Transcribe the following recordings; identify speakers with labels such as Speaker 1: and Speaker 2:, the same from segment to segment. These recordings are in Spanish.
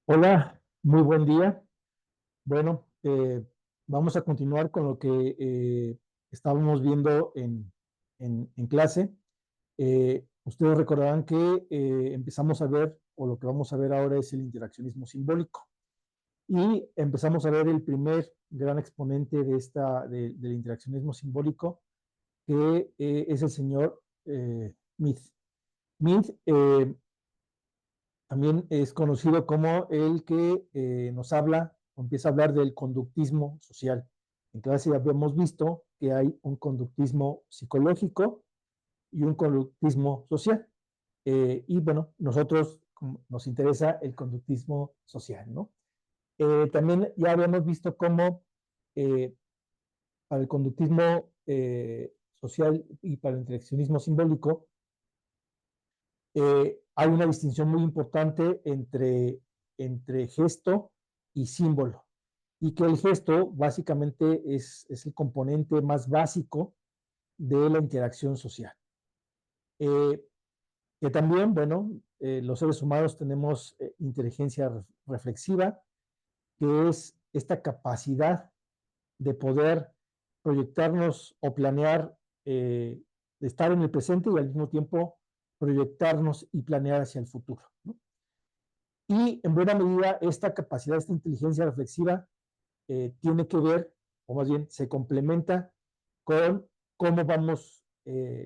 Speaker 1: Hola, muy buen día. Bueno, vamos a continuar con lo que estábamos viendo en clase. Ustedes recordarán que empezamos a ver, o lo que vamos a ver ahora es el interaccionismo simbólico. Y empezamos a ver el primer gran exponente del interaccionismo simbólico, que es el señor Mead. Mead también es conocido como el que nos habla o empieza a hablar del conductismo social. En clase ya habíamos visto que hay un conductismo psicológico y un conductismo social. Y bueno, nosotros nos interesa el conductismo social, ¿no? También ya habíamos visto cómo eh, para el conductismo social y para el interaccionismo simbólico hay una distinción muy importante entre gesto y símbolo, y que el gesto básicamente es el componente más básico de la interacción social. Eh, que también, bueno, los seres humanos tenemos inteligencia reflexiva, que es esta capacidad de poder proyectarnos o planear, de estar en el presente y al mismo tiempo proyectarnos y planear hacia el futuro, ¿no? Y en buena medida esta capacidad, esta inteligencia reflexiva tiene que ver, o más bien se complementa con cómo vamos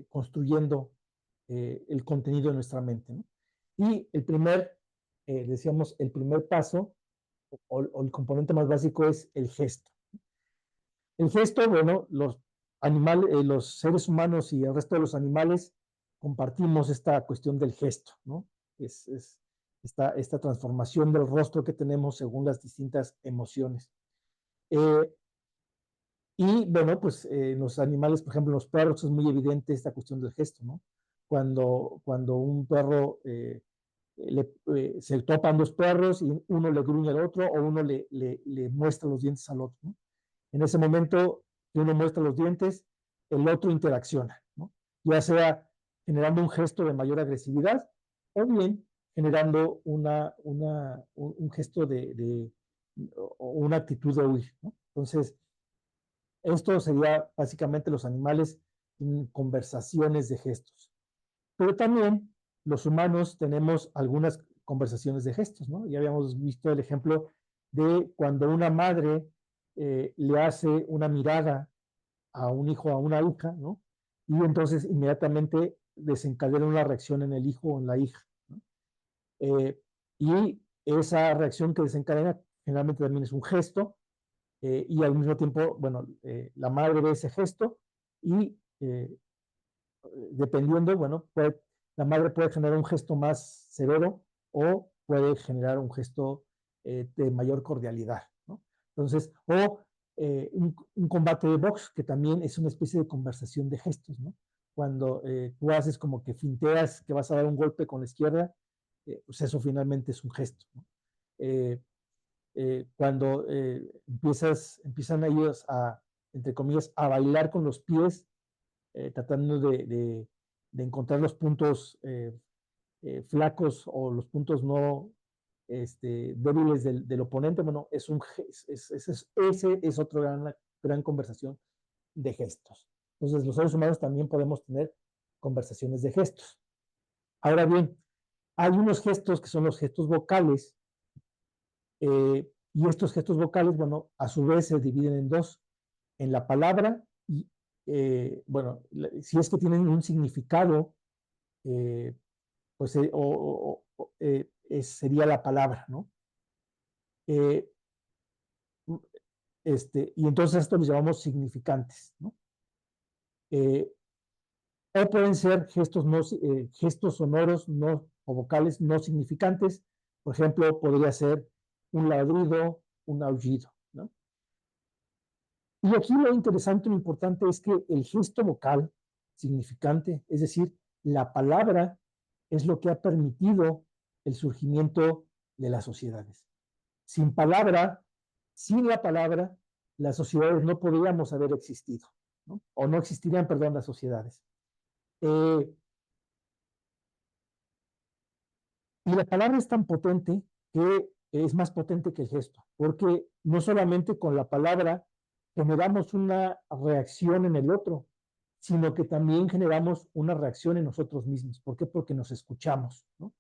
Speaker 1: construyendo el contenido de nuestra mente, ¿no? Y decíamos, el primer paso o el componente más básico es el gesto. El gesto, bueno, los seres humanos y el resto de los animales compartimos esta cuestión del gesto, ¿no? Es esta transformación del rostro que tenemos según las distintas emociones. Eh, y bueno, pues los animales, por ejemplo, los perros, es muy evidente esta cuestión del gesto, ¿no? Cuando un perro se topan dos perros y uno le gruñe al otro o uno le muestra los dientes al otro, ¿no? En ese momento que uno muestra los dientes, el otro interacciona, ¿no? Ya sea generando un gesto de mayor agresividad o bien generando un gesto o una actitud de huir, ¿no? Entonces, esto sería básicamente los animales en conversaciones de gestos. Pero también los humanos tenemos algunas conversaciones de gestos, ¿no? Ya habíamos visto el ejemplo de cuando una madre le hace una mirada a un hijo o a una hija, ¿no? Y entonces inmediatamente desencadena una reacción en el hijo o en la hija, ¿no? Y esa reacción que desencadena generalmente también es un gesto, y al mismo tiempo, bueno, la madre ve ese gesto y dependiendo, bueno, la madre puede generar un gesto más severo o puede generar un gesto de mayor cordialidad, ¿no? Entonces, o un combate de box, que también es una especie de conversación de gestos, ¿no? Cuando tú haces como que finteas que vas a dar un golpe con la izquierda, pues eso finalmente es un gesto, ¿no? Eh, Cuando empiezan ellos entre comillas, a bailar con los pies, tratando de encontrar los puntos flacos o los puntos no débiles del oponente. Bueno, ese es otro gran conversación de gestos. Entonces, los seres humanos también podemos tener conversaciones de gestos. Ahora bien, hay unos gestos que son los gestos vocales, y estos gestos vocales, bueno, a su vez se dividen en dos, en la palabra y, bueno, si es que tienen un significado, eh, pues sería la palabra, ¿no? Eh, y entonces esto los llamamos significantes, ¿no? Eh, o pueden ser gestos sonoros no, o vocales no significantes. Por ejemplo, podría ser un ladrido, un aullido, ¿no? Y aquí lo interesante, lo importante es que el gesto vocal significante, es decir, la palabra, es lo que ha permitido el surgimiento de las sociedades. Sin palabra, sin la palabra, las sociedades no podríamos haber existido, ¿no? O no existirían, perdón, las sociedades. Eh, y la palabra es tan potente que es más potente que el gesto, porque no solamente con la palabra generamos una reacción en el otro, sino que también generamos una reacción en nosotros mismos. ¿Por qué? Porque nos escuchamos, ¿no?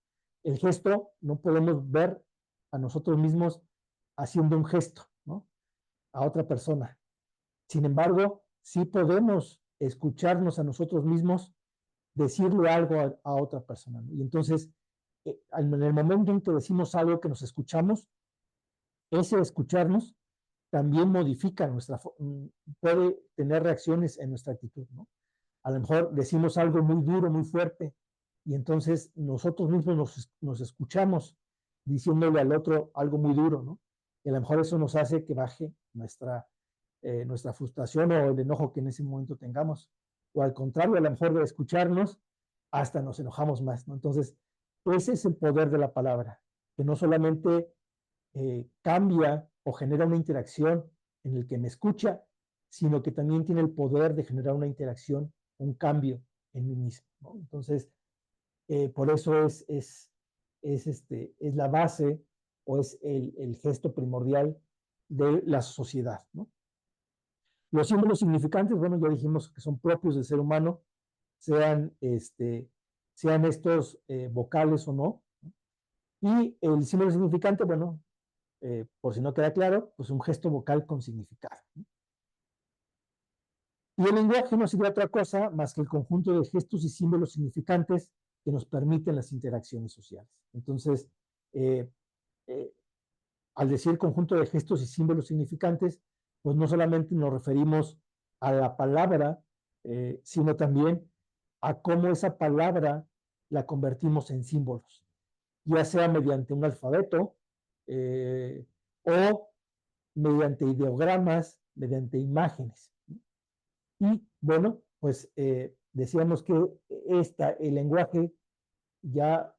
Speaker 1: El gesto no podemos ver a nosotros mismos haciendo un gesto, ¿no? A otra persona. Sin embargo, sí podemos escucharnos a nosotros mismos decirle algo a otra persona, ¿no? Y entonces, en el momento en que decimos algo que nos escuchamos, ese escucharnos también modifica puede tener reacciones en nuestra actitud, ¿no? A lo mejor decimos algo muy duro, muy fuerte, y entonces nosotros mismos nos escuchamos diciéndole al otro algo muy duro, ¿no? Y a lo mejor eso nos hace que baje nuestra frustración o el enojo que en ese momento tengamos. O al contrario, a lo mejor de escucharnos, hasta nos enojamos más, ¿no? Entonces, ese es el poder de la palabra, que no solamente cambia o genera una interacción en el que me escucha, sino que también tiene el poder de generar una interacción, un cambio en mí mismo, ¿no? Entonces, por eso es la base o es el gesto primordial de la sociedad, ¿no? Los símbolos significantes, bueno, ya dijimos que son propios del ser humano, sean, sean estos vocales o no. Y el símbolo significante, bueno, por si no queda claro, pues un gesto vocal con significado, ¿no? Y el lenguaje no sería otra cosa más que el conjunto de gestos y símbolos significantes que nos permiten las interacciones sociales. Entonces, eh, eh, al decir conjunto de gestos y símbolos significantes, pues no solamente nos referimos a la palabra, sino también a cómo esa palabra la convertimos en símbolos, ya sea mediante un alfabeto o mediante ideogramas, mediante imágenes. Y bueno, pues decíamos que el lenguaje ya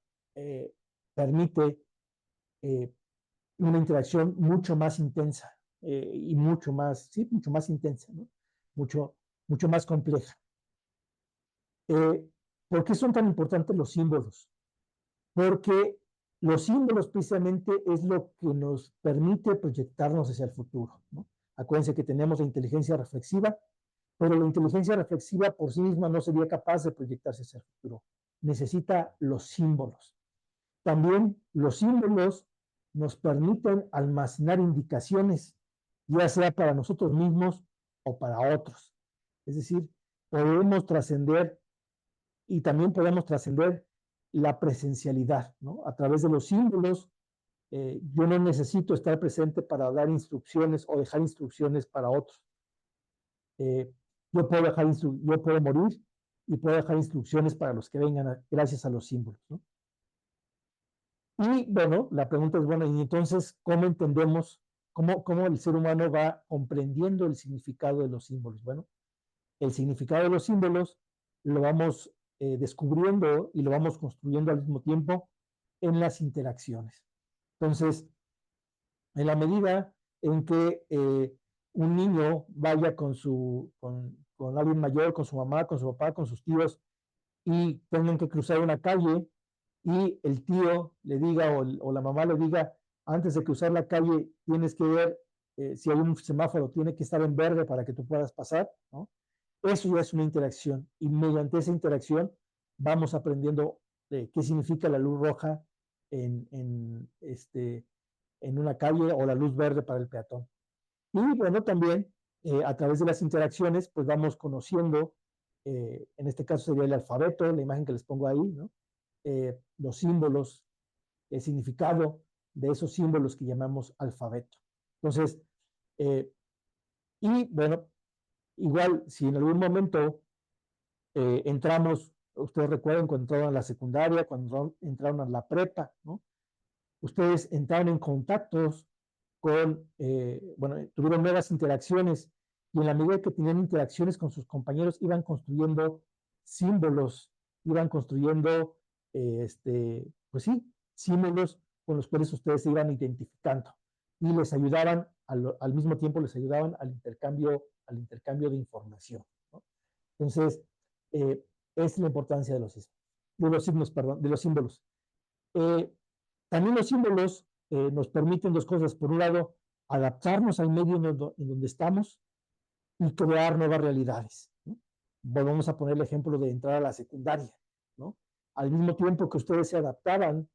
Speaker 1: permite una interacción mucho más intensa y mucho más, sí, mucho más intensa, ¿no? Mucho, mucho más compleja. ¿Por qué son tan importantes los símbolos? Porque los símbolos precisamente es lo que nos permite proyectarnos hacia el futuro, ¿no? Acuérdense que tenemos la inteligencia reflexiva, pero la inteligencia reflexiva por sí misma no sería capaz de proyectarse hacia el futuro. Necesita los símbolos. También los símbolos nos permiten almacenar indicaciones, ya sea para nosotros mismos o para otros. Es decir, podemos trascender y también podemos trascender la presencialidad, ¿no? A través de los símbolos, yo no necesito estar presente para dar instrucciones o dejar instrucciones para otros. Yo puedo morir y puedo dejar instrucciones para los que vengan gracias a los símbolos, ¿no? Y bueno, la pregunta es, bueno, y entonces, ¿cómo entendemos, cómo el ser humano va comprendiendo el significado de los símbolos? Bueno, el significado de los símbolos lo vamos descubriendo y lo vamos construyendo al mismo tiempo en las interacciones. Entonces, en la medida en que un niño vaya con alguien mayor, con su mamá, con su papá, con sus tíos, y tengan que cruzar una calle y el tío le diga o la mamá le diga, antes de cruzar la calle tienes que ver si hay un semáforo, tiene que estar en verde para que tú puedas pasar, ¿no? Eso ya es una interacción y mediante esa interacción vamos aprendiendo qué significa la luz roja en una calle o la luz verde para el peatón. Y bueno, también a través de las interacciones, pues vamos conociendo, en este caso sería el alfabeto, la imagen que les pongo ahí, ¿no? Los símbolos, el significado de esos símbolos que llamamos alfabeto. Entonces, y bueno, igual si en algún momento entramos, ustedes recuerdan cuando entraron a la secundaria, cuando entraron a la prepa, ¿no? Ustedes entraron en contactos bueno, tuvieron nuevas interacciones y en la medida que tenían interacciones con sus compañeros iban construyendo símbolos, iban construyendo, pues sí, símbolos con los cuales ustedes se iban identificando y les ayudaban, al mismo tiempo les ayudaban al intercambio de información, ¿no? Entonces, es la importancia de los signos, perdón, de los símbolos. También los símbolos nos permiten dos cosas. Por un lado, adaptarnos al medio en donde estamos y crear nuevas realidades, ¿no? Volvemos a poner el ejemplo de entrar a la secundaria, ¿no? Al mismo tiempo que ustedes se adaptaban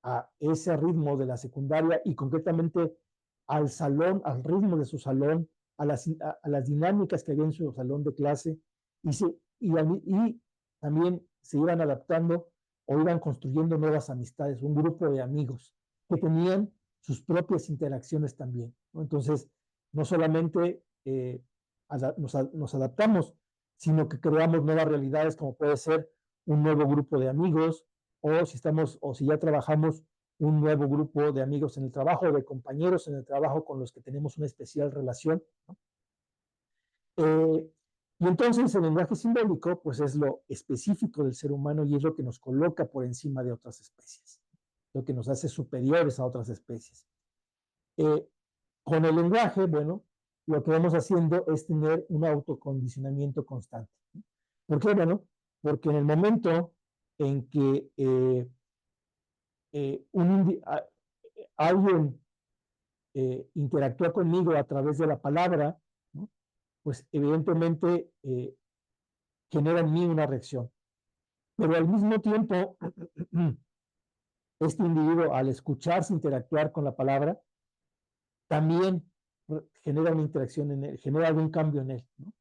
Speaker 1: a ese ritmo de la secundaria y concretamente al salón, al ritmo de su salón, a las dinámicas que había en su salón de clase y también se iban adaptando o iban construyendo nuevas amistades, un grupo de amigos que tenían sus propias interacciones también, ¿no? Entonces, no solamente nos adaptamos, sino que creamos nuevas realidades como puede ser un nuevo grupo de amigos, o si ya trabajamos un nuevo grupo de amigos en el trabajo, de compañeros en el trabajo con los que tenemos una especial relación, ¿no? Y entonces el lenguaje simbólico pues es lo específico del ser humano y es lo que nos coloca por encima de otras especies, lo que nos hace superiores a otras especies. Con el lenguaje, bueno, lo que vamos haciendo es tener un autocondicionamiento constante. ¿Por qué? Bueno, porque en el momento en que alguien interactúa conmigo a través de la palabra, ¿no? Pues evidentemente genera en mí una reacción. Pero al mismo tiempo, este individuo, al escucharse interactuar con la palabra, también genera una interacción en él, genera algún cambio en él, ¿no?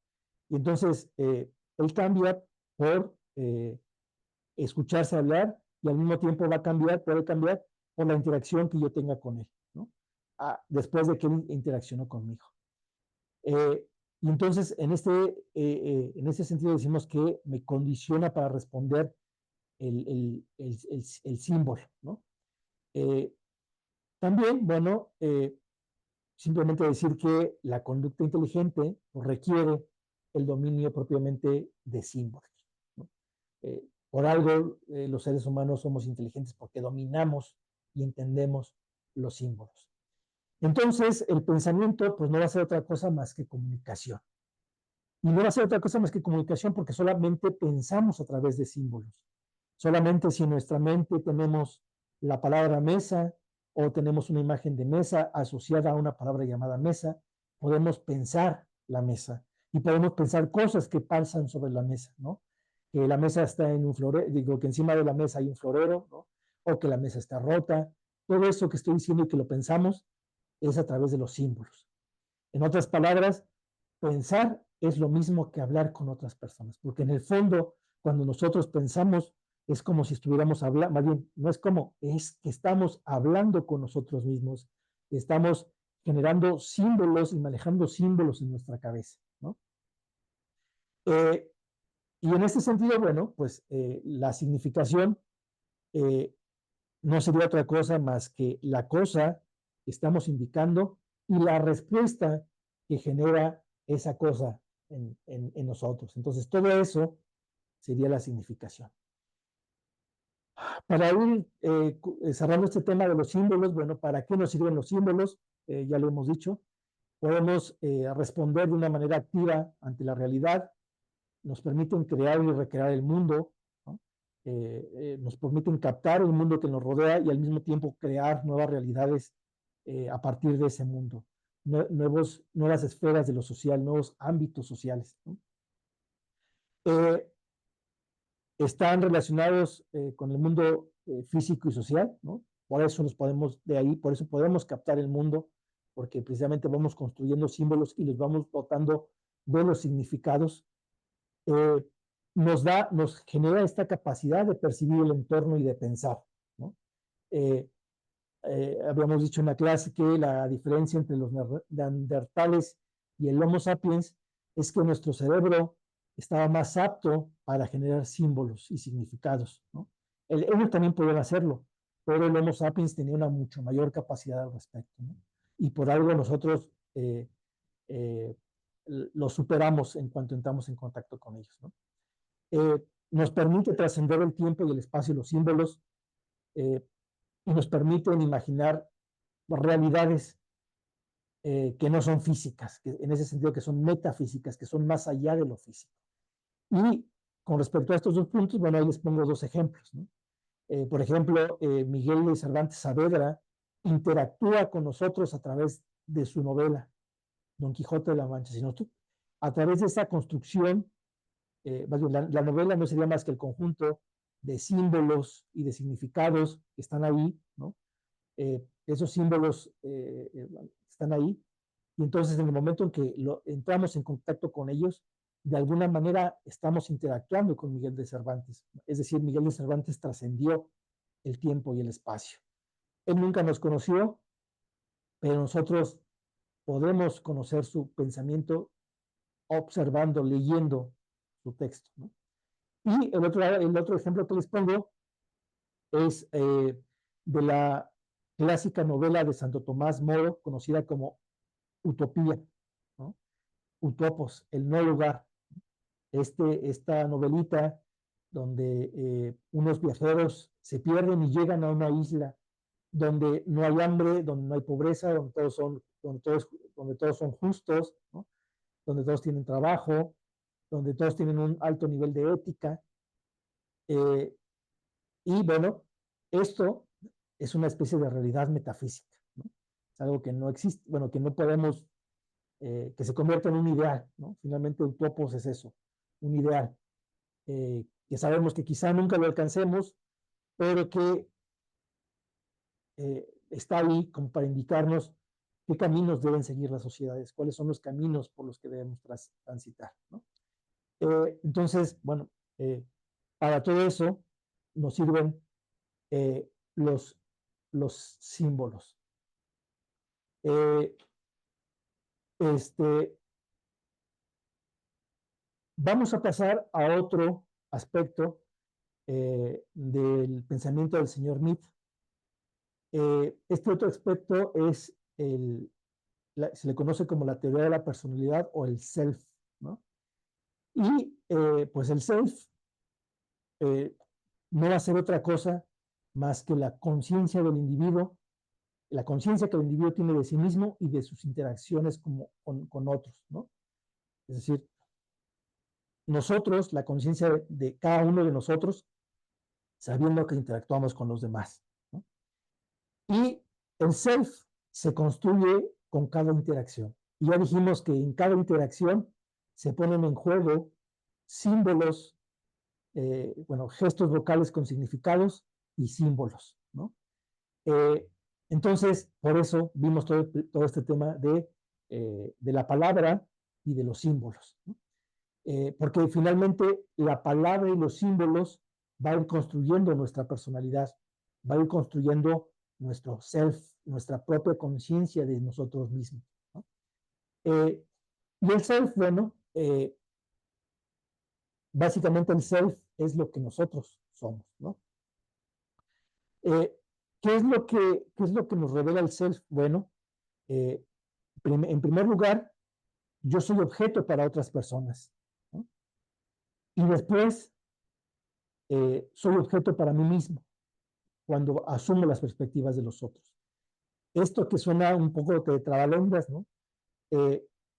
Speaker 1: Y entonces, él cambia por escucharse hablar y al mismo tiempo puede cambiar por la interacción que yo tenga con él, ¿no? Después de que él interaccionó conmigo. Y entonces, en ese sentido decimos que me condiciona para responder el símbolo, ¿no? También, bueno, simplemente decir que la conducta inteligente requiere el dominio propiamente de símbolos, ¿no? Por algo, los seres humanos somos inteligentes porque dominamos y entendemos los símbolos. Entonces, el pensamiento, pues no va a ser otra cosa más que comunicación. Y no va a ser otra cosa más que comunicación porque solamente pensamos a través de símbolos. Solamente si en nuestra mente tenemos la palabra mesa o tenemos una imagen de mesa asociada a una palabra llamada mesa, podemos pensar la mesa y podemos pensar cosas que pasan sobre la mesa, ¿no? Que la mesa está en un florero, digo que encima de la mesa hay un florero, ¿no? O que la mesa está rota. Todo eso que estoy diciendo y que lo pensamos es a través de los símbolos. En otras palabras, pensar es lo mismo que hablar con otras personas, porque en el fondo, cuando nosotros pensamos, es como si estuviéramos hablando, más bien, no es como, es que estamos hablando con nosotros mismos, estamos generando símbolos y manejando símbolos en nuestra cabeza, ¿no? Y en este sentido, bueno, pues la significación no sería otra cosa más que la cosa que estamos indicando y la respuesta que genera esa cosa en nosotros. Entonces, todo eso sería la significación. Para ir cerrando este tema de los símbolos, bueno, ¿para qué nos sirven los símbolos? Ya lo hemos dicho. Podemos responder de una manera activa ante la realidad, nos permiten crear y recrear el mundo, ¿no? Nos permiten captar el mundo que nos rodea y al mismo tiempo crear nuevas realidades a partir de ese mundo, nuevas esferas de lo social, nuevos ámbitos sociales, ¿no? Están relacionados con el mundo físico y social, ¿no? Por eso por eso podemos captar el mundo, porque precisamente vamos construyendo símbolos y los vamos dotando de los significados. Eh, nos genera esta capacidad de percibir el entorno y de pensar, ¿no? Habíamos dicho en la clase que la diferencia entre los neandertales y el Homo sapiens es que nuestro cerebro estaba más apto para generar símbolos y significados, ¿no? Ellos también podían hacerlo, pero el Homo sapiens tenía una mucho mayor capacidad al respecto, ¿no? Y por algo nosotros eh, lo superamos en cuanto entramos en contacto con ellos, ¿no? Nos permite trascender el tiempo y el espacio y los símbolos, y nos permiten imaginar realidades que no son físicas, que en ese sentido que son metafísicas, que son más allá de lo físico. Y con respecto a estos dos puntos, bueno, ahí les pongo dos ejemplos, ¿no? Por ejemplo, Miguel de Cervantes Saavedra interactúa con nosotros a través de su novela, Don Quijote de la Mancha, sino a través de esa construcción, más bien, la novela no sería más que el conjunto de símbolos y de significados que están ahí, ¿no? Esos símbolos están ahí, y entonces en el momento en que entramos en contacto con ellos, de alguna manera estamos interactuando con Miguel de Cervantes. Es decir, Miguel de Cervantes trascendió el tiempo y el espacio. Él nunca nos conoció, pero nosotros podemos conocer su pensamiento observando, leyendo su texto, ¿no? Y el otro ejemplo que les pongo es de la clásica novela de Santo Tomás Moro, conocida como Utopía, ¿no? Utopos, el no lugar. Esta novelita donde unos viajeros se pierden y llegan a una isla donde no hay hambre, donde no hay pobreza, donde todos son justos, ¿no? Donde todos tienen trabajo, donde todos tienen un alto nivel de ética. Eh, y bueno, esto es una especie de realidad metafísica, ¿no? Es algo que no existe, bueno, que no podemos, que se convierte en un ideal, ¿no? Finalmente, Utopos es eso, un ideal, que sabemos que quizá nunca lo alcancemos, pero que está ahí como para indicarnos qué caminos deben seguir las sociedades, cuáles son los caminos por los que debemos transitar, ¿no? Entonces, bueno, para todo eso nos sirven eh, los, los símbolos. Eh, este, vamos a pasar a otro aspecto del pensamiento del señor Mead. Este otro aspecto es se le conoce como la teoría de la personalidad o el self, ¿no? Y pues el self no va a ser otra cosa más que la conciencia del individuo, la conciencia que el individuo tiene de sí mismo y de sus interacciones con otros, ¿no? Es decir, nosotros, la conciencia de cada uno de nosotros, sabiendo que interactuamos con los demás, ¿no? Y el self se construye con cada interacción. Y ya dijimos que en cada interacción se ponen en juego símbolos, bueno, gestos vocales con significados y símbolos, ¿no? Eh, entonces, por eso vimos todo este tema de la palabra y de los símbolos, ¿no? Porque finalmente la palabra y los símbolos van a ir construyendo nuestra personalidad, van a ir construyendo nuestro self, nuestra propia conciencia de nosotros mismos, ¿no? Y el self, bueno, básicamente el self es lo que nosotros somos, ¿no? Eh, qué es lo que nos revela el self? Bueno, eh, en primer lugar, yo soy objeto para otras personas, ¿no? Y después, soy objeto para mí mismo cuando asumo las perspectivas de los otros. Esto que suena un poco de trabalenguas, ¿no?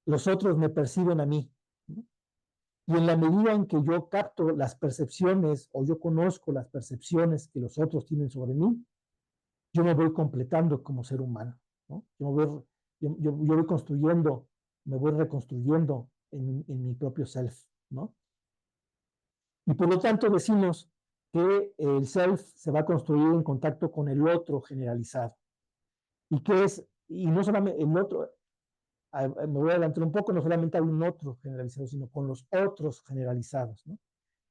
Speaker 1: Los otros me perciben a mí, ¿no? Y en la medida en que yo capto las percepciones o yo conozco las percepciones que los otros tienen sobre mí, yo me voy completando como ser humano, ¿no? Yo voy construyendo, me voy reconstruyendo en mi propio self, ¿no? Y por lo tanto decimos que el self se va a construir en contacto con el otro generalizado. Y no solamente el otro, me voy a adelantar un poco, no solamente hay un otro generalizado, sino con los otros generalizados, ¿no?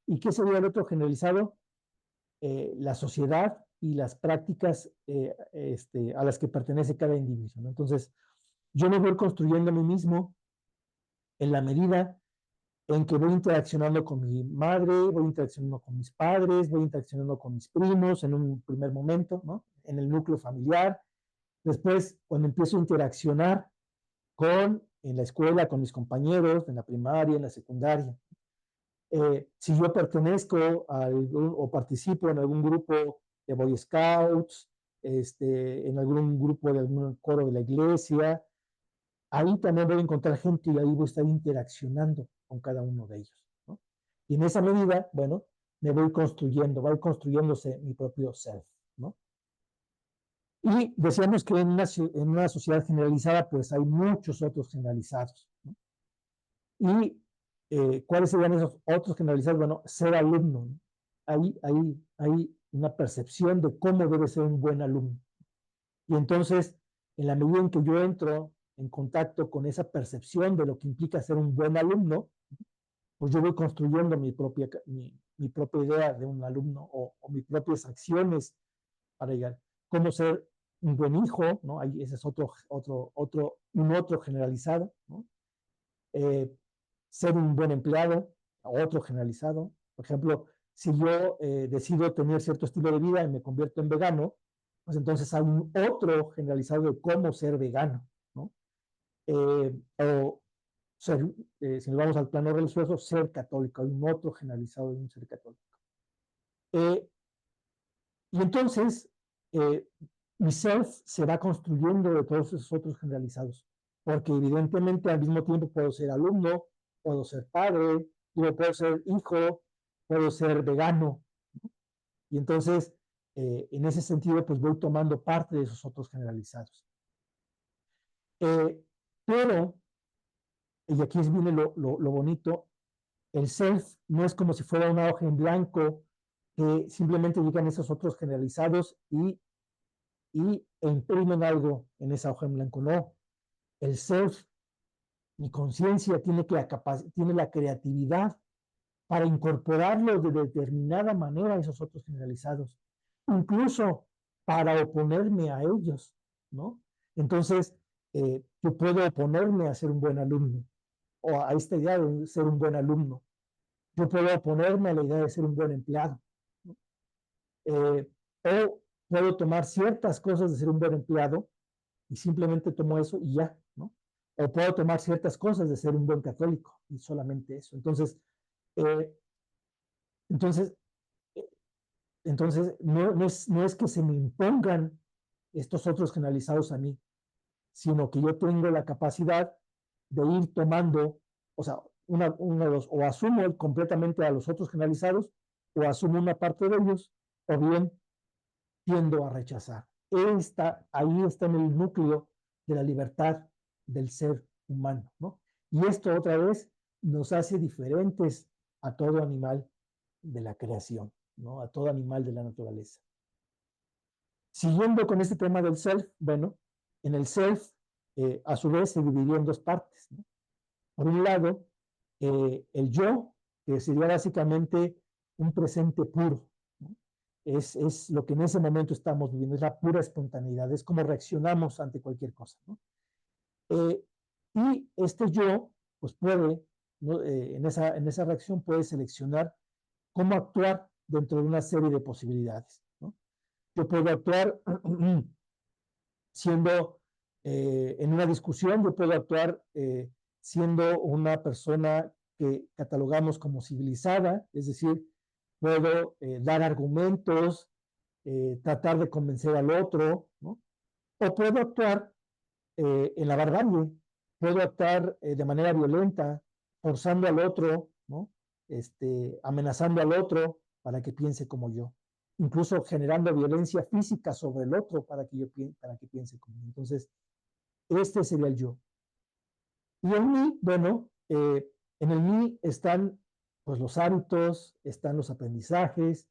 Speaker 1: ¿Y qué sería el otro generalizado? La sociedad y las prácticas a las que pertenece cada individuo, ¿no? Entonces, yo me voy construyendo a mí mismo en la medida en que voy interaccionando con mi madre, voy interaccionando con mis padres, voy interaccionando con mis primos en un primer momento, ¿no? En el núcleo familiar. Después, cuando empiezo a interaccionar en la escuela, con mis compañeros, en la primaria, en la secundaria. Si yo pertenezco o participo en algún grupo de Boy Scouts, en algún grupo de algún coro de la iglesia, ahí también voy a encontrar gente y ahí voy a estar interaccionando con cada uno de ellos, ¿no? Y en esa medida, bueno, me voy construyendo, va construyéndose mi propio self, ¿no? Y decíamos que en una sociedad generalizada, pues hay muchos otros generalizados, ¿no? Y ¿cuáles serían esos otros generalizados? Bueno, ser alumno, ¿no? Hay una percepción de cómo debe ser un buen alumno. Y entonces, en la medida en que yo entro en contacto con esa percepción de lo que implica ser un buen alumno, pues yo voy construyendo mi propia idea de un alumno o mis propias acciones para llegar. Cómo ser un buen hijo, ¿no? Ahí ese es un otro generalizado, ¿no? Eh, Ser un buen empleado, otro generalizado. Por ejemplo, si yo decido tener cierto estilo de vida y me convierto en vegano, pues entonces hay un otro generalizado de cómo ser vegano, ¿no? O ser, si nos vamos al plano religioso, ser católico, hay un otro generalizado de un ser católico. Eh, y entonces, eh, mi self se va construyendo de todos esos otros generalizados, porque evidentemente al mismo tiempo puedo ser alumno, puedo ser padre, puedo ser hijo, puedo ser vegano, y entonces, en ese sentido, pues voy tomando parte de esos otros generalizados. Pero, y aquí viene lo bonito, el self no es como si fuera una hoja en blanco que simplemente llegan esos otros generalizados e imprimen algo en esa hoja en blanco. No, el self, mi conciencia tiene la creatividad para incorporarlo de determinada manera a esos otros generalizados, incluso para oponerme a ellos, ¿no? Entonces, yo puedo oponerme a ser un buen alumno o a esta idea de ser un buen alumno. Yo puedo oponerme a la idea de ser un buen empleado, ¿no? O puedo tomar ciertas cosas de ser un buen empleado y simplemente tomo eso y ya, ¿no? O puedo tomar ciertas cosas de ser un buen católico y solamente eso. Eh, entonces, eh, entonces no es que se me impongan estos otros generalizados a mí, sino que yo tengo la capacidad de ir tomando, o sea, una de los, o asumo completamente a los otros generalizados, o asumo una parte de ellos, o bien tiendo a rechazar. Ahí está en el núcleo de la libertad del ser humano, ¿no? Y esto otra vez nos hace diferentes a todo animal de la creación, ¿no? A todo animal de la naturaleza. Siguiendo con este tema del self, bueno, en el self, a su vez, se dividió en dos partes, ¿no? Por un lado, el yo, que sería básicamente un presente puro, ¿no? Es lo que en ese momento estamos viviendo, es la pura espontaneidad, es como reaccionamos ante cualquier cosa, ¿no? Y este yo, pues puede, ¿no? En esa reacción puede seleccionar cómo actuar dentro de una serie de posibilidades, ¿no? Yo puedo actuar siendo en una discusión, yo puedo actuar siendo una persona que catalogamos como civilizada, es decir, puedo dar argumentos, tratar de convencer al otro, ¿no? O puedo actuar en la barbarie, puedo actuar de manera violenta, forzando al otro, ¿no? Amenazando al otro para que piense como yo, incluso generando violencia física sobre el otro para que piense como yo. Entonces, este sería el yo. Y en mí, bueno, en el mí están pues los hábitos, están los aprendizajes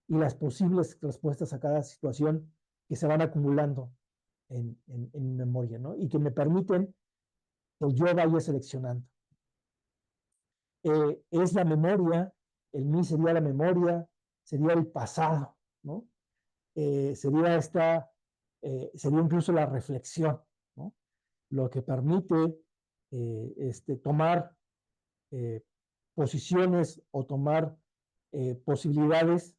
Speaker 1: y las posibles respuestas a cada situación que se van acumulando en memoria, ¿no? Y que me permiten que yo vaya seleccionando. Es la memoria, el mí sería la memoria, sería el pasado, ¿no? Sería sería incluso la reflexión, ¿no? Lo que permite tomar eh, posiciones o tomar posibilidades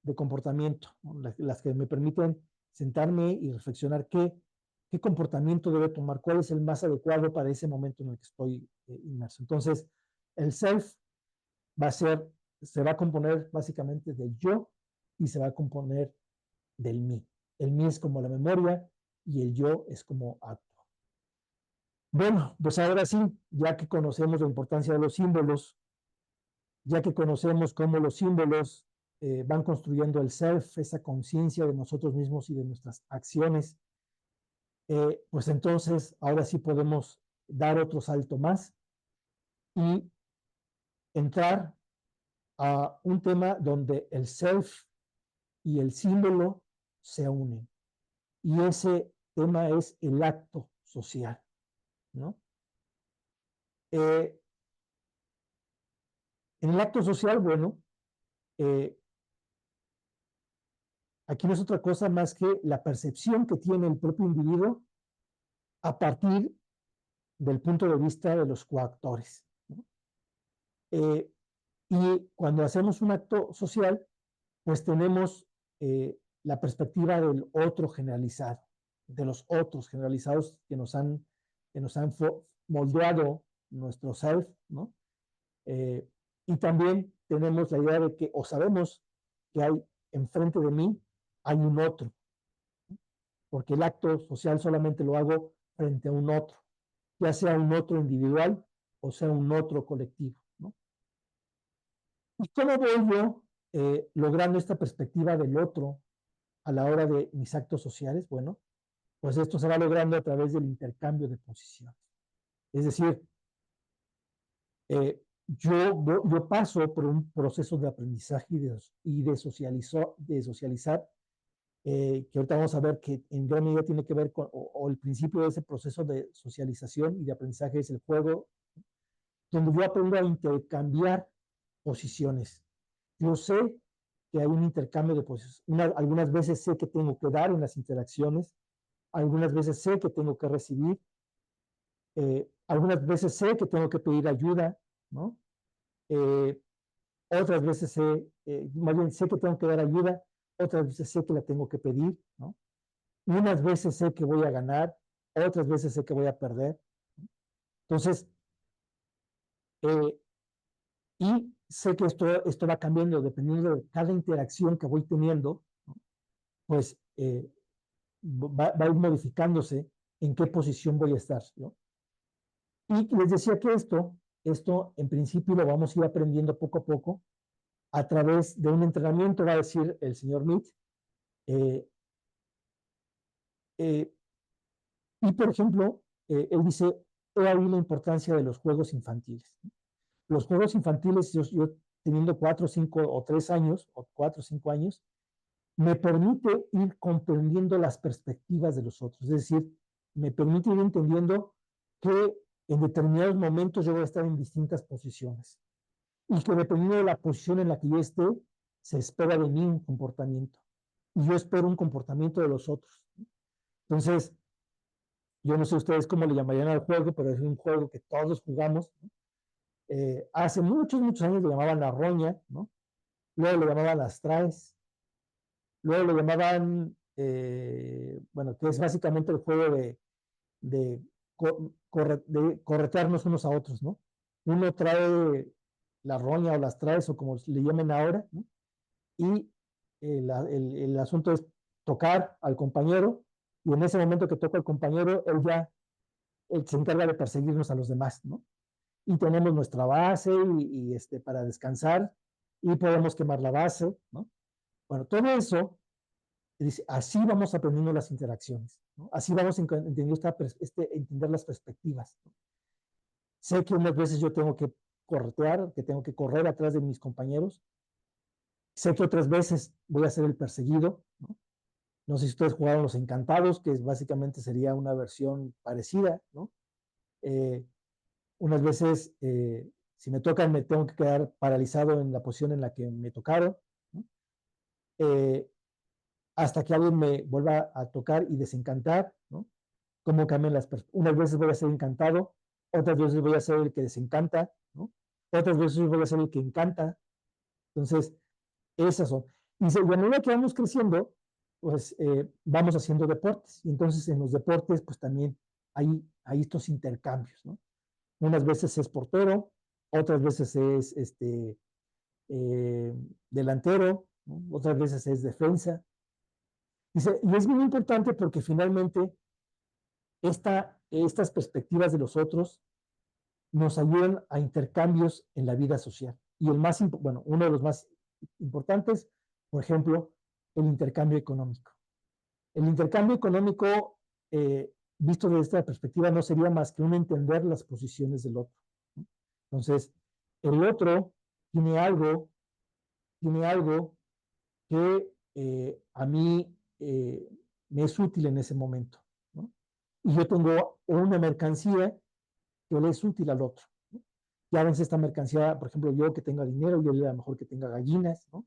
Speaker 1: de comportamiento, ¿no? Las que me permiten sentarme y reflexionar qué comportamiento debe tomar, cuál es el más adecuado para ese momento en el que estoy inmerso. Entonces, el self se va a componer básicamente del yo y se va a componer del mí. El mí es como la memoria y el yo es como acto. Bueno, pues ahora sí, ya que conocemos la importancia de los símbolos, ya que conocemos cómo los símbolos van construyendo el self, esa conciencia de nosotros mismos y de nuestras acciones, pues entonces ahora sí podemos dar otro salto más y entrar a un tema donde el self y el símbolo se unen. Y ese tema es el acto social, ¿no? En el acto social, bueno, aquí no es otra cosa más que la percepción que tiene el propio individuo a partir del punto de vista de los coactores, ¿no? Y cuando hacemos un acto social, pues tenemos la perspectiva del otro generalizado, de los otros generalizados que nos han moldeado nuestro self, ¿no? Y también tenemos la idea de que, o sabemos que hay enfrente de mí, hay un otro, porque el acto social solamente lo hago frente a un otro, ya sea un otro individual o sea un otro colectivo, ¿no? ¿Y cómo voy yo logrando esta perspectiva del otro a la hora de mis actos sociales? Bueno, pues esto se va logrando a través del intercambio de posiciones. Es decir, yo paso por un proceso de aprendizaje y de socializar, que ahorita vamos a ver que en gran medida tiene que ver con, o el principio de ese proceso de socialización y de aprendizaje es el juego, donde yo aprendo a intercambiar posiciones. Yo sé que hay un intercambio de posiciones. Algunas veces sé que tengo que dar en las interacciones, algunas veces sé que tengo que recibir, algunas veces sé que tengo que pedir ayuda, ¿no? Eh, otras veces sé, más bien sé que tengo que dar ayuda, otras veces sé que la tengo que pedir, ¿no? Unas veces sé que voy a ganar, otras veces sé que voy a perder. Entonces, eh, y sé que esto va cambiando dependiendo de cada interacción que voy teniendo, ¿no? Pues va a ir modificándose en qué posición voy a estar, ¿no? Y les decía que esto en principio lo vamos a ir aprendiendo poco a poco a través de un entrenamiento, va a decir el señor Mead. Eh, eh, y por ejemplo, él dice, he ahí la importancia de los juegos infantiles. Los juegos infantiles, yo teniendo 4, 5 o 3 años, o 4 o 5 años, me permite ir comprendiendo las perspectivas de los otros. Es decir, me permite ir entendiendo que en determinados momentos yo voy a estar en distintas posiciones y que dependiendo de la posición en la que yo esté, se espera de mí un comportamiento y yo espero un comportamiento de los otros. Entonces, yo no sé ustedes cómo le llamarían al juego, pero es un juego que todos jugamos, ¿no? Hace muchos, muchos años le llamaban la roña, ¿no? Luego le llamaban las traes, luego le llamaban, bueno, que es básicamente el juego de, de corretearnos unos a otros, ¿no? Uno trae la roña o las traes o como le llamen ahora, ¿no? Y el asunto es tocar al compañero y en ese momento que toca al compañero, él se encarga de perseguirnos a los demás, ¿no? Y tenemos nuestra base para descansar y podemos quemar la base, ¿no? Bueno, todo eso, así vamos aprendiendo las interacciones, ¿no? Así vamos entendiendo entender las perspectivas, ¿no? Sé que unas veces yo tengo que corretear, que tengo que correr atrás de mis compañeros. Sé que otras veces voy a ser el perseguido, ¿no? No sé si ustedes jugaron Los Encantados, que básicamente sería una versión parecida, ¿no? Eh, unas veces, si me tocan, me tengo que quedar paralizado en la posición en la que me tocaron, ¿no? Eh, hasta que alguien me vuelva a tocar y desencantar, ¿no? Cómo cambian unas veces voy a ser encantado, otras veces voy a ser el que desencanta, ¿no? Otras veces voy a ser el que encanta. Entonces, esas son. Y a medida que vamos creciendo, pues vamos haciendo deportes. Y entonces en los deportes, pues también hay estos intercambios, ¿no? Unas veces es portero, otras veces es delantero, ¿no? Otras veces es defensa. Y es muy importante porque finalmente estas perspectivas de los otros nos ayudan a intercambios en la vida social. Y bueno, uno de los más importantes, por ejemplo, el intercambio económico. El intercambio económico, visto desde esta perspectiva, no sería más que un entender las posiciones del otro, ¿no? Entonces, el otro tiene algo que a mí me es útil en ese momento, ¿no? Y yo tengo una mercancía que le es útil al otro, ¿no? Ya ven esta mercancía, por ejemplo, yo que tenga dinero, yo le da mejor que tenga gallinas, ¿no?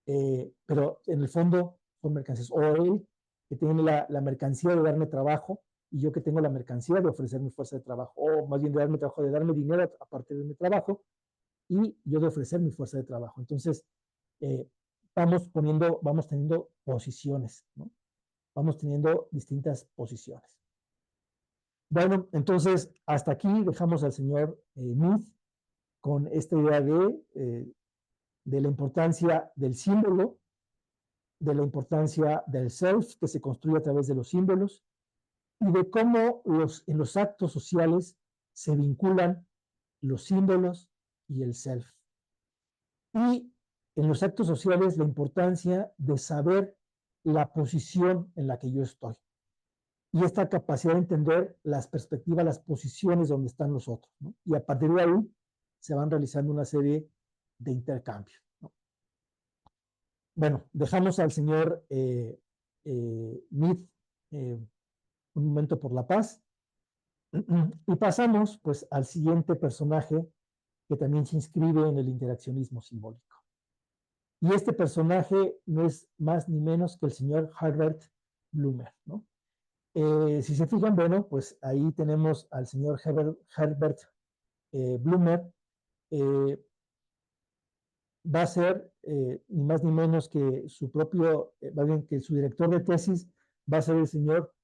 Speaker 1: Pero en el fondo son mercancías. O él que tiene la mercancía de darme trabajo y yo que tengo la mercancía de ofrecer mi fuerza de trabajo, o más bien de darme trabajo, de darme dinero a partir de mi trabajo y yo de ofrecer mi fuerza de trabajo. Entonces, eh, vamos teniendo posiciones, ¿no? Vamos teniendo distintas posiciones. Bueno, entonces hasta aquí dejamos al señor Mead con esta idea de la importancia del símbolo, de la importancia del self que se construye a través de los símbolos y de cómo en los actos sociales se vinculan los símbolos y el self. Y en los actos sociales la importancia de saber la posición en la que yo estoy y esta capacidad de entender las perspectivas, las posiciones donde están los otros, ¿no? Y a partir de ahí se van realizando una serie de intercambios, ¿no? Bueno, dejamos al señor Mead un momento por la paz y pasamos pues al siguiente personaje que también se inscribe en el interaccionismo simbólico. Y este personaje no es más ni menos que el señor Herbert Blumer, ¿no? Si se fijan, bueno, pues ahí tenemos al señor Herbert Blumer. Va a ser ni más ni menos que su propio, más bien que su director de tesis va a ser el señor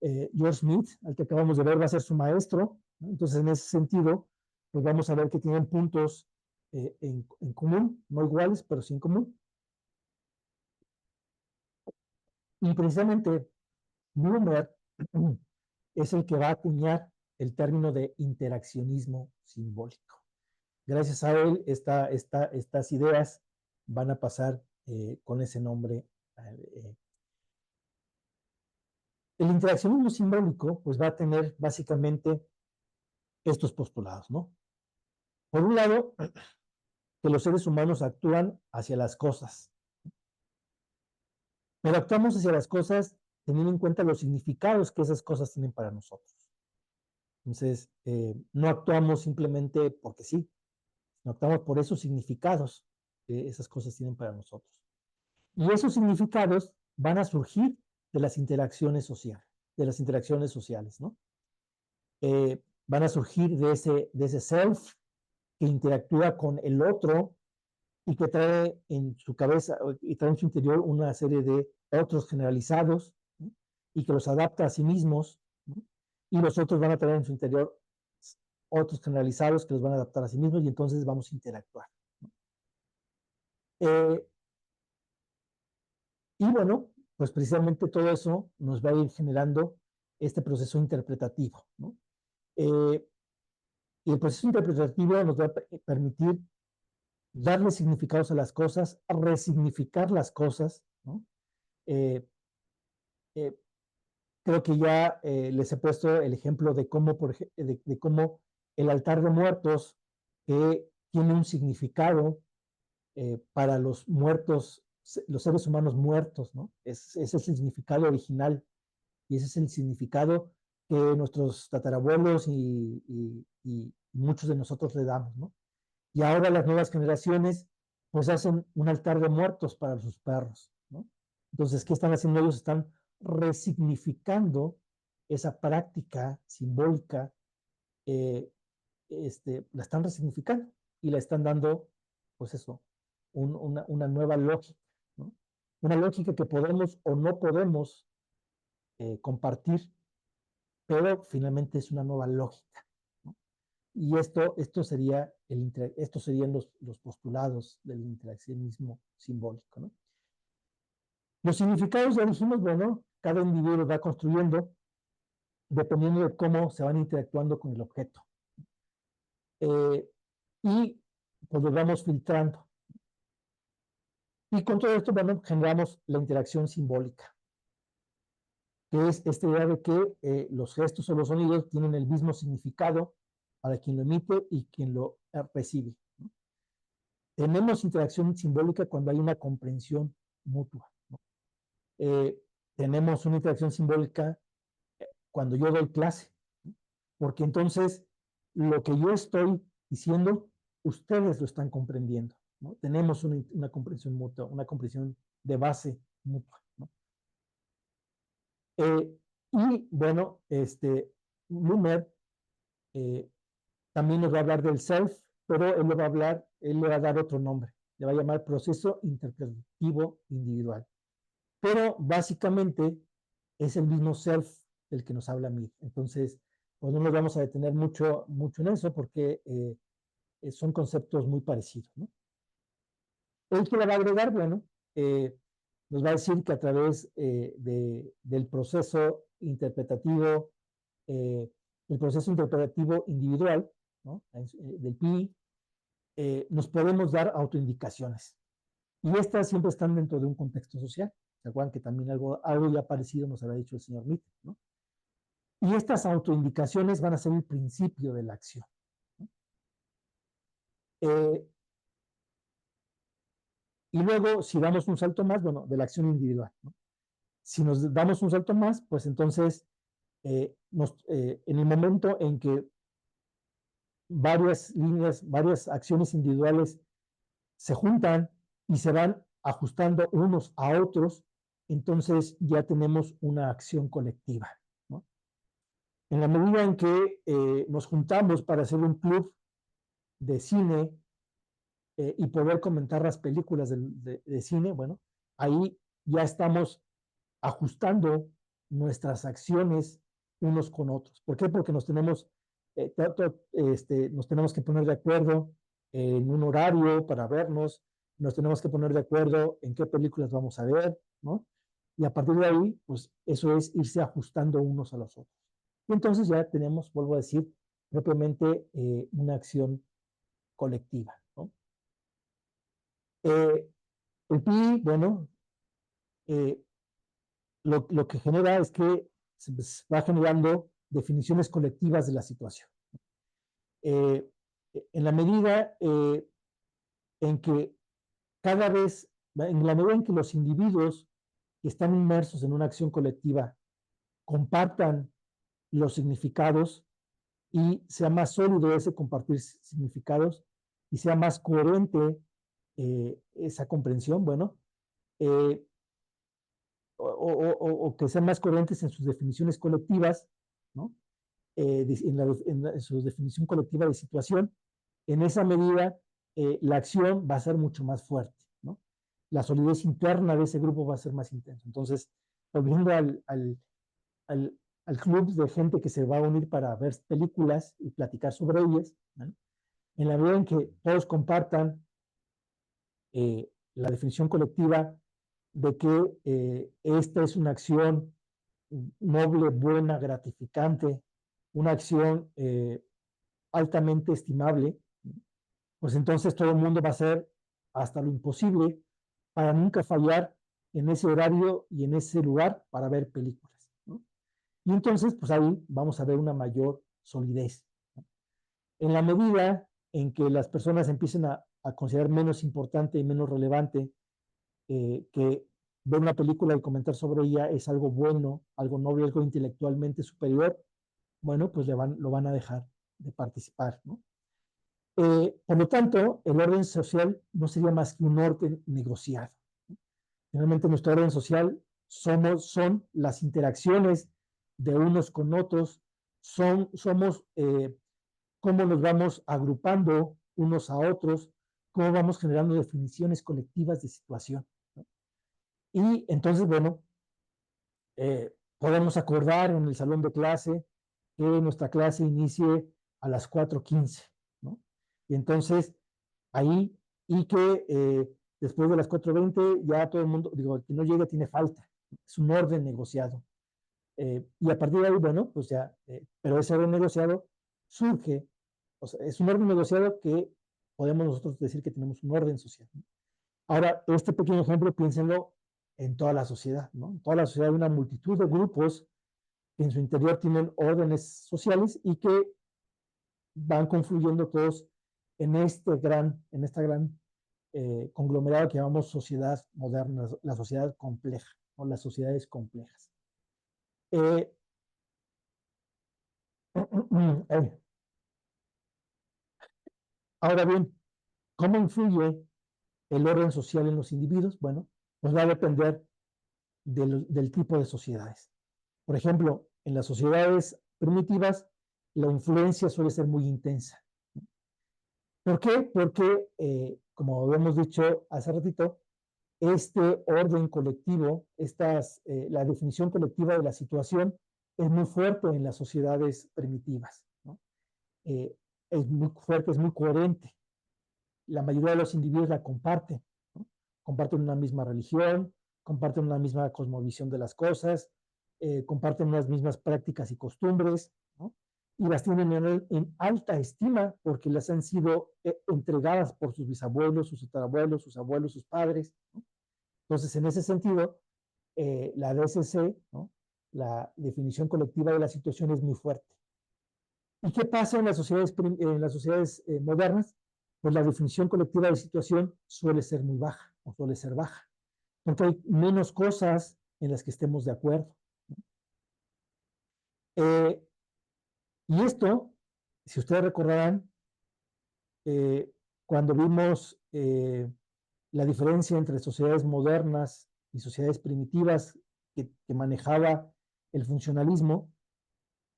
Speaker 1: George Smith, al que acabamos de ver, va a ser su maestro, ¿no? Entonces, en ese sentido, pues vamos a ver que tienen puntos en común, no iguales, pero sí en común. Y precisamente Blumer es el que va a acuñar el término de interaccionismo simbólico. Gracias a él, estas ideas van a pasar con ese nombre. El interaccionismo simbólico pues va a tener básicamente estos postulados, ¿no? Por un lado, que los seres humanos actúan hacia las cosas, pero actuamos hacia las cosas teniendo en cuenta los significados que esas cosas tienen para nosotros. Entonces, no actuamos simplemente porque sí, no actuamos por esos significados que esas cosas tienen para nosotros. Y esos significados van a surgir de las interacciones sociales, ¿no? Van a surgir de ese self que interactúa con el otro y que trae en su cabeza y trae en su interior una serie de otros generalizados, ¿no? Y que los adapta a sí mismos, ¿no? Y los otros van a traer en su interior otros generalizados que los van a adaptar a sí mismos y entonces vamos a interactuar, ¿no? Y bueno, pues precisamente todo eso nos va a ir generando este proceso interpretativo, ¿no? Y el proceso interpretativo nos va a permitir darle significados a las cosas, resignificar las cosas, ¿no? Eh, eh, Creo que ya les he puesto el ejemplo de cómo, de cómo el altar de muertos tiene un significado para los muertos, los seres humanos muertos, ¿no? Ese es el significado original y ese es el significado que nuestros tatarabuelos y muchos de nosotros le damos, ¿no? Y ahora las nuevas generaciones pues hacen un altar de muertos para sus perros, ¿no? Entonces, ¿qué están haciendo ellos? Están resignificando esa práctica simbólica, la están resignificando y le están dando, pues eso, una nueva lógica, ¿no? Una lógica que podemos o no podemos compartir, pero finalmente es una nueva lógica, ¿no? Y estos serían los postulados del interaccionismo simbólico, ¿no? Los significados ya dijimos, bueno, cada individuo va construyendo dependiendo de cómo se van interactuando con el objeto. Y pues los vamos filtrando. Y con todo esto, bueno, generamos la interacción simbólica, que es esta idea de que los gestos o los sonidos tienen el mismo significado para quien lo emite y quien lo recibe. Tenemos interacción simbólica cuando hay una comprensión mutua, ¿no? Tenemos una interacción simbólica cuando yo doy clase, ¿no? Porque entonces lo que yo estoy diciendo, ustedes lo están comprendiendo, ¿no? Tenemos una comprensión mutua, una comprensión de base mutua, ¿no? Y bueno, Luhmer también nos va a hablar del self, pero él le va a dar otro nombre, le va a llamar proceso interpretativo individual. Pero básicamente es el mismo self del que nos habla Mead. Entonces, pues no nos vamos a detener mucho en eso porque son conceptos muy parecidos, ¿no? El que le va a agregar, bueno, nos va a decir que a través del eh, proceso interpretativo individual, ¿no? Del PI, nos podemos dar autoindicaciones. Y estas siempre están dentro de un contexto social. ¿Se acuerdan que también algo ya parecido nos había dicho el señor Mitt, ¿no? Y estas autoindicaciones van a ser el principio de la acción, ¿no? Eh, y luego, si damos un salto más, bueno, de la acción individual, ¿no? Si nos damos un salto más, pues entonces, en el momento en que varias acciones individuales se juntan y se van ajustando unos a otros, entonces ya tenemos una acción colectiva, ¿no? En la medida en que nos juntamos para hacer un club de cine y poder comentar las películas de cine, bueno, ahí ya estamos ajustando nuestras acciones unos con otros. ¿Por qué? Porque nos tenemos que poner de acuerdo en un horario para vernos, nos tenemos que poner de acuerdo en qué películas vamos a ver, ¿no? Y a partir de ahí, pues eso es irse ajustando unos a los otros. Y entonces ya tenemos, vuelvo a decir, propiamente una acción colectiva, ¿no? El PI, bueno, eh, lo que genera es que se va generando definiciones colectivas de la situación. Eh, en la medida en que en la medida en que los individuos que están inmersos en una acción colectiva compartan los significados y sea más sólido ese compartir significados y sea más coherente esa comprensión, bueno, eh, o que sean más coherentes en sus definiciones colectivas, ¿no? En su definición colectiva de situación, en esa medida la acción va a ser mucho más fuerte, ¿no? La solidez interna de ese grupo va a ser más intensa. Entonces, volviendo al, al club de gente que se va a unir para ver películas y platicar sobre ellas, ¿no? En la medida en que todos compartan la definición colectiva de que esta es una acción noble, buena, gratificante, una acción altamente estimable, pues entonces todo el mundo va a hacer hasta lo imposible para nunca fallar en ese horario y en ese lugar para ver películas, ¿no? Y entonces, pues ahí vamos a ver una mayor solidez, ¿no? En la medida en que las personas empiecen a considerar menos importante y menos relevante que ver una película y comentar sobre ella es algo bueno, algo noble, algo intelectualmente superior, bueno, pues lo van a dejar de participar, ¿no? Por lo tanto, el orden social no sería más que un orden negociado. Finalmente, nuestro orden social son las interacciones de unos con otros, somos cómo nos vamos agrupando unos a otros, cómo vamos generando definiciones colectivas de situación, ¿no? Y entonces, bueno, podemos acordar en el salón de clase que nuestra clase inicie a las 4:15, ¿no? Y entonces, ahí, y que después de las 4:20 ya todo el mundo, digo, el que no llega tiene falta, es un orden negociado. Y a partir de ahí, bueno, pues ya, pero ese orden negociado surge, o sea, es un orden negociado que podemos nosotros decir que tenemos un orden social, ¿no? Ahora, este pequeño ejemplo, piénsenlo en toda la sociedad, ¿no? En toda la sociedad hay una multitud de grupos que en su interior tienen órdenes sociales y que van confluyendo todos en esta gran conglomerado que llamamos sociedad moderna, la sociedad compleja, o las sociedades complejas. Eh, ahora bien, ¿cómo influye el orden social en los individuos? Bueno, pues va a depender del tipo de sociedades. Por ejemplo, en las sociedades primitivas, la influencia suele ser muy intensa. ¿Por qué? Porque, como habíamos dicho hace ratito, este orden colectivo, la definición colectiva de la situación es muy fuerte en las sociedades primitivas, ¿no? Eh, es muy fuerte, es muy coherente. La mayoría de los individuos la comparten, ¿no? Comparten una misma religión, comparten una misma cosmovisión de las cosas, comparten unas mismas prácticas y costumbres, ¿no? Y las tienen en alta estima porque las han sido entregadas por sus bisabuelos, sus tatarabuelos, sus abuelos, sus padres, ¿no? Entonces, en ese sentido, la DSC, ¿no? La definición colectiva de la situación es muy fuerte. ¿Y qué pasa en las sociedades modernas? Pues la definición colectiva de situación suele ser muy baja o suele ser baja, porque hay menos cosas en las que estemos de acuerdo. Eh, y esto, si ustedes recordarán, eh, cuando vimos la diferencia entre sociedades modernas y sociedades primitivas que manejaba el funcionalismo,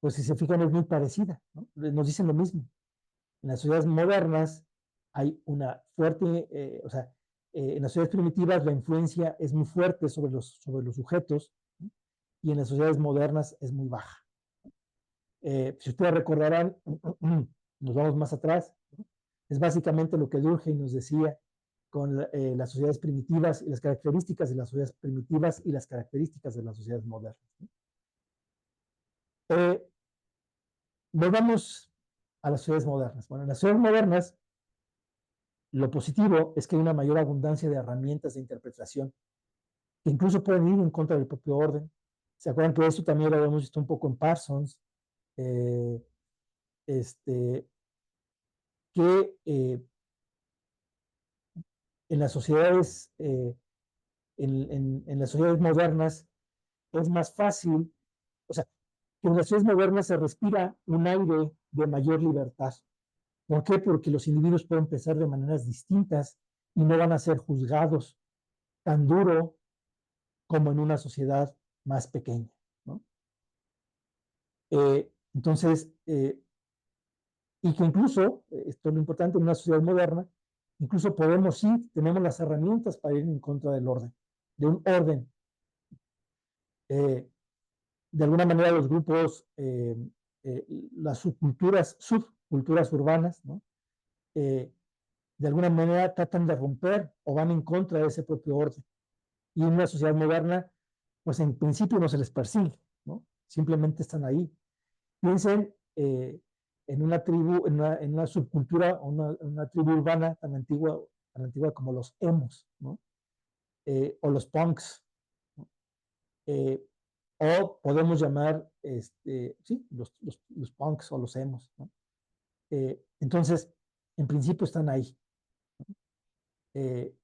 Speaker 1: pues si se fijan es muy parecida, ¿no? Nos dicen lo mismo. En las sociedades modernas hay una fuerte, o sea, en las sociedades primitivas la influencia es muy fuerte sobre los sujetos, ¿no? Y en las sociedades modernas es muy baja. Si ustedes recordarán, nos vamos más atrás, ¿no? Es básicamente lo que Durkheim nos decía con las sociedades primitivas y las características de las sociedades primitivas y las características de las sociedades modernas, ¿no? Volvamos a las sociedades modernas. Bueno, en las sociedades modernas, lo positivo es que hay una mayor abundancia de herramientas de interpretación que incluso pueden ir en contra del propio orden. ¿Se acuerdan que eso también lo habíamos visto un poco en Parsons? Eh, este, que en las sociedades, en las sociedades modernas es más fácil, o sea, que en las sociedades modernas se respira un aire de mayor libertad. ¿Por qué? Porque los individuos pueden pensar de maneras distintas y no van a ser juzgados tan duro como en una sociedad más pequeña, ¿no? Entonces, y que incluso, esto es lo importante, en una sociedad moderna, incluso podemos ir, tenemos las herramientas para ir en contra del orden, de un orden. De alguna manera los grupos, las subculturas urbanas, ¿no? De alguna manera tratan de romper o van en contra de ese propio orden. Y en una sociedad moderna, pues en principio no se les persigue, ¿no? Simplemente están ahí. Piensen en una tribu, en una subcultura, una tribu urbana tan antigua como los emos, ¿no? O los punks, ¿no? Eh, o podemos llamar, sí, los punks o los emos, ¿no? Entonces, en principio están ahí, eh,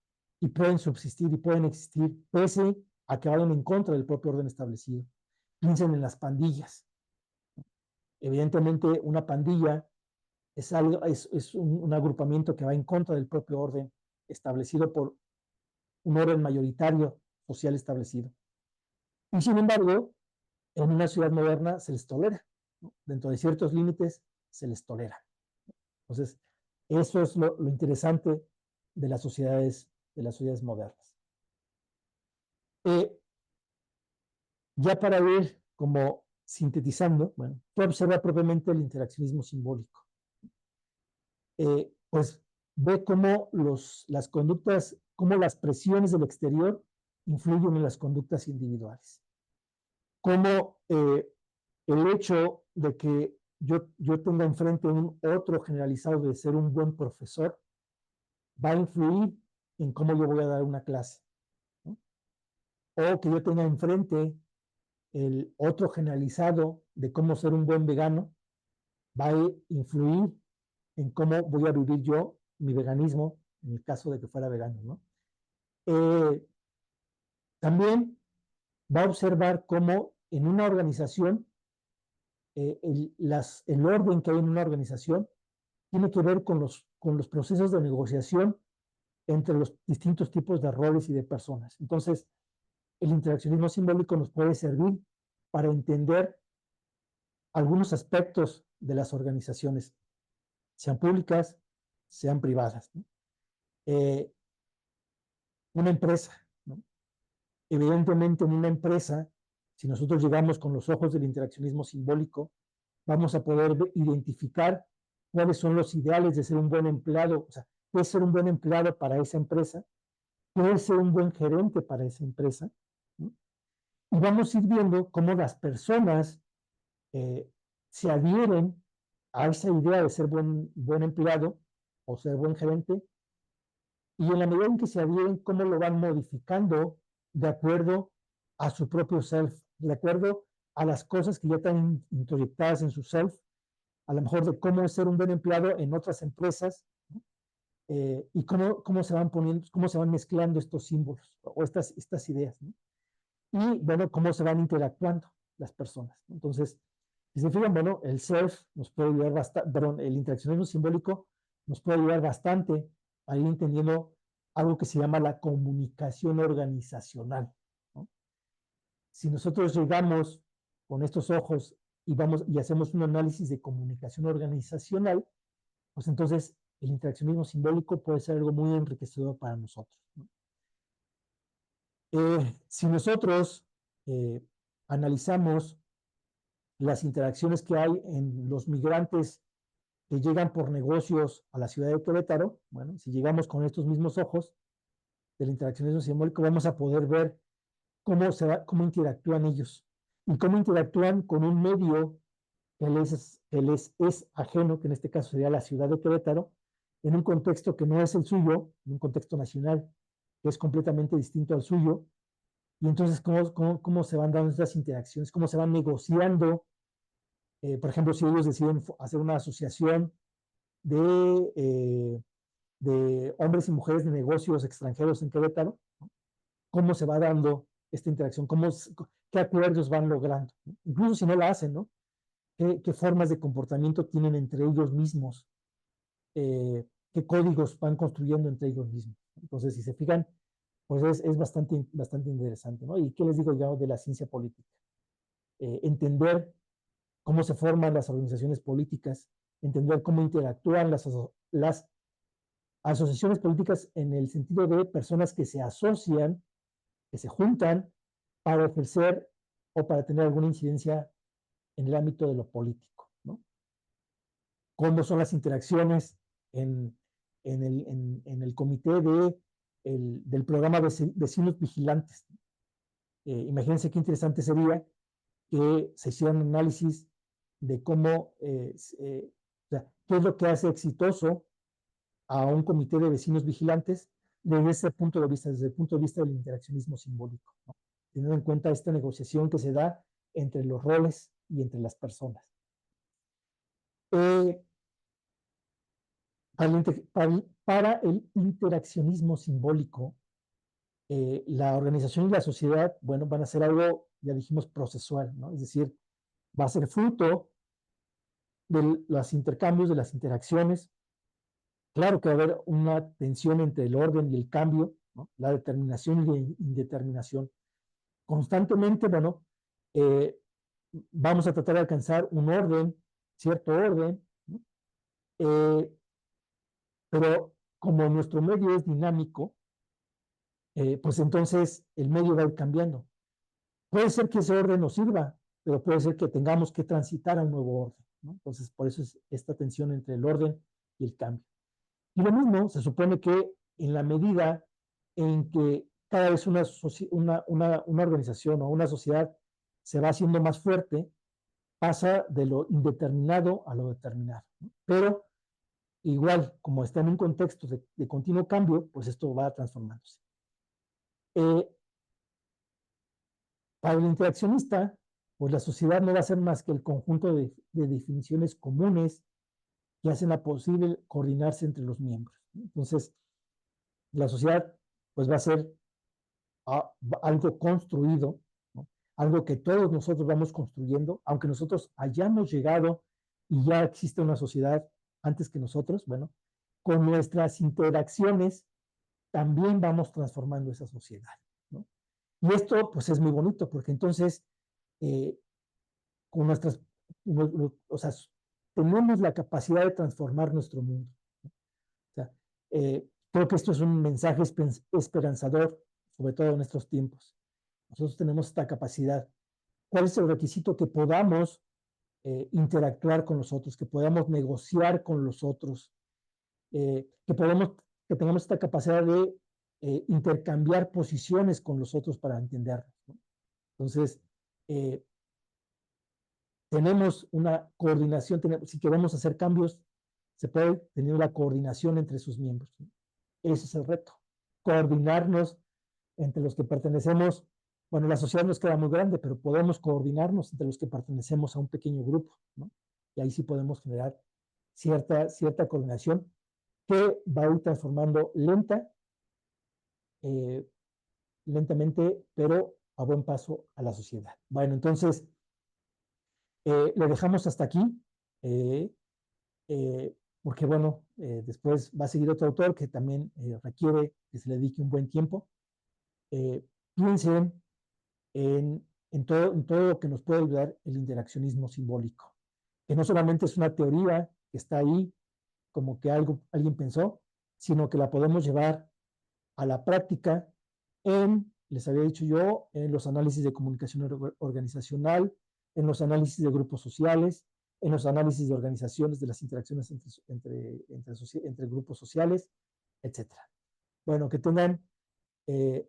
Speaker 1: y pueden subsistir y pueden existir, pese a que vayan en contra del propio orden establecido. Piensen en las pandillas. Evidentemente, una pandilla es un agrupamiento que va en contra del propio orden establecido por un orden mayoritario social establecido. Y sin embargo, en una ciudad moderna se les tolera, ¿no? Dentro de ciertos límites se les tolera. Entonces, eso es lo interesante de las sociedades modernas. Eh, ya para ir como sintetizando, bueno, ¿qué observa propiamente el interaccionismo simbólico? Pues ve cómo las conductas, cómo las presiones del exterior influyen en las conductas individuales. Cómo el hecho de que yo tenga enfrente un otro generalizado de ser un buen profesor va a influir en cómo yo voy a dar una clase, ¿no? O que yo tenga enfrente el otro generalizado de cómo ser un buen vegano, va a influir en cómo voy a vivir yo mi veganismo en el caso de que fuera vegano, ¿no? También va a observar cómo en una organización, el orden que hay en una organización tiene que ver con los procesos de negociación entre los distintos tipos de roles y de personas. Entonces, el interaccionismo simbólico nos puede servir para entender algunos aspectos de las organizaciones, sean públicas, sean privadas, ¿no? Una empresa, ¿no? Evidentemente en una empresa, si nosotros llegamos con los ojos del interaccionismo simbólico, vamos a poder identificar cuáles son los ideales de ser un buen empleado, o sea, qué es ser un buen empleado para esa empresa, qué es ser un buen gerente para esa empresa, ¿no? Y vamos a ir viendo cómo las personas se adhieren a esa idea de ser buen empleado o ser buen gerente, y en la medida en que se adhieren, cómo lo van modificando de acuerdo a su propio self, de acuerdo a las cosas que ya están introyectadas en su self, a lo mejor de cómo es ser un buen empleado en otras empresas, ¿no? Y cómo se van poniendo, cómo se van mezclando estos símbolos o estas ideas, ¿no? Y bueno, cómo se van interactuando las personas, ¿no? Entonces, si se fijan, bueno, el self nos puede ayudar bastante, perdón, el interaccionismo simbólico nos puede ayudar bastante a ir entendiendo algo que se llama la comunicación organizacional, ¿no? Si nosotros llegamos con estos ojos y vamos y hacemos un análisis de comunicación organizacional, pues entonces el interaccionismo simbólico puede ser algo muy enriquecedor para nosotros, ¿no? Si nosotros analizamos las interacciones que hay en los migrantes que llegan por negocios a la ciudad de Querétaro, bueno, si llegamos con estos mismos ojos del interaccionismo simbólico, vamos a poder ver cómo interactúan ellos y cómo interactúan con un medio que les es ajeno, que en este caso sería la ciudad de Querétaro, en un contexto que no es el suyo, en un contexto nacional que es completamente distinto al suyo, y entonces cómo se van dando estas interacciones, cómo se van negociando. Por ejemplo, si ellos deciden hacer una asociación de, de hombres y mujeres de negocios extranjeros en Querétaro, ¿no? Cómo se va dando esta interacción, qué acuerdos van logrando, ¿no? Incluso si no la hacen, ¿no? Qué formas de comportamiento tienen entre ellos mismos, qué códigos van construyendo entre ellos mismos. Entonces, si se fijan, pues es bastante interesante, ¿no? ¿Y qué les digo yo de la ciencia política? Entender cómo se forman las organizaciones políticas, entender cómo interactúan las asociaciones políticas en el sentido de personas que se asocian, que se juntan para ejercer o para tener alguna incidencia en el ámbito de lo político, ¿no? Cómo son las interacciones en el comité del programa de Vecinos Vigilantes. Imagínense qué interesante sería que se hiciera un análisis de cómo, o sea, qué es lo que hace exitoso a un comité de vecinos vigilantes desde ese punto de vista, desde el punto de vista del interaccionismo simbólico, ¿no? Teniendo en cuenta esta negociación que se da entre los roles y entre las personas. Eh, para el interaccionismo simbólico, la organización y la sociedad, bueno, van a ser algo, ya dijimos, procesual, ¿no? Es decir, va a ser fruto de los intercambios, de las interacciones. Claro que va a haber una tensión entre el orden y el cambio, ¿no? La determinación y la indeterminación. Constantemente, bueno, eh, vamos a tratar de alcanzar un orden, cierto orden, ¿no? Pero como nuestro medio es dinámico, pues entonces el medio va a ir cambiando. Puede ser que ese orden nos sirva, pero puede ser que tengamos que transitar a un nuevo orden, ¿no? Entonces, por eso es esta tensión entre el orden y el cambio. Y lo mismo se supone que en la medida en que cada vez una organización o una sociedad se va haciendo más fuerte, pasa de lo indeterminado a lo determinado, ¿no? Pero igual, como está en un contexto de continuo cambio, pues esto va transformándose. Para el interaccionista, pues la sociedad no va a ser más que el conjunto de definiciones comunes que hacen la posible coordinarse entre los miembros. Entonces, la sociedad pues va a ser algo construido, ¿no? Algo que todos nosotros vamos construyendo, aunque nosotros hayamos llegado y ya existe una sociedad antes que nosotros, bueno, con nuestras interacciones también vamos transformando esa sociedad, ¿no? Y esto pues es muy bonito porque entonces eh, con nuestras, o sea, tenemos la capacidad de transformar nuestro mundo. O sea, creo que esto es un mensaje esperanzador, sobre todo en estos tiempos. Nosotros tenemos esta capacidad. ¿Cuál es el requisito? Que podamos interactuar con los otros, que podamos negociar con los otros, que tengamos esta capacidad de intercambiar posiciones con los otros para entendernos, ¿no? Entonces, eh, tenemos una coordinación, si queremos hacer cambios, se puede tener una coordinación entre sus miembros, ¿no? Ese es el reto, coordinarnos entre los que pertenecemos. Bueno, la sociedad nos queda muy grande, pero podemos coordinarnos entre los que pertenecemos a un pequeño grupo, ¿no? Y ahí sí podemos generar cierta coordinación que va a ir transformando eh, lentamente, pero a buen paso a la sociedad. Bueno, entonces, lo dejamos hasta aquí, eh, porque bueno, después va a seguir otro autor que también requiere que se le dedique un buen tiempo. Piensen en todo lo que nos puede ayudar el interaccionismo simbólico, que no solamente es una teoría que está ahí, como que alguien pensó, sino que la podemos llevar a la práctica les había dicho yo, en los análisis de comunicación organizacional, en los análisis de grupos sociales, en los análisis de organizaciones, de las interacciones entre grupos sociales, etc. Bueno, que tengan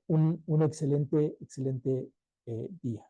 Speaker 1: un excelente día.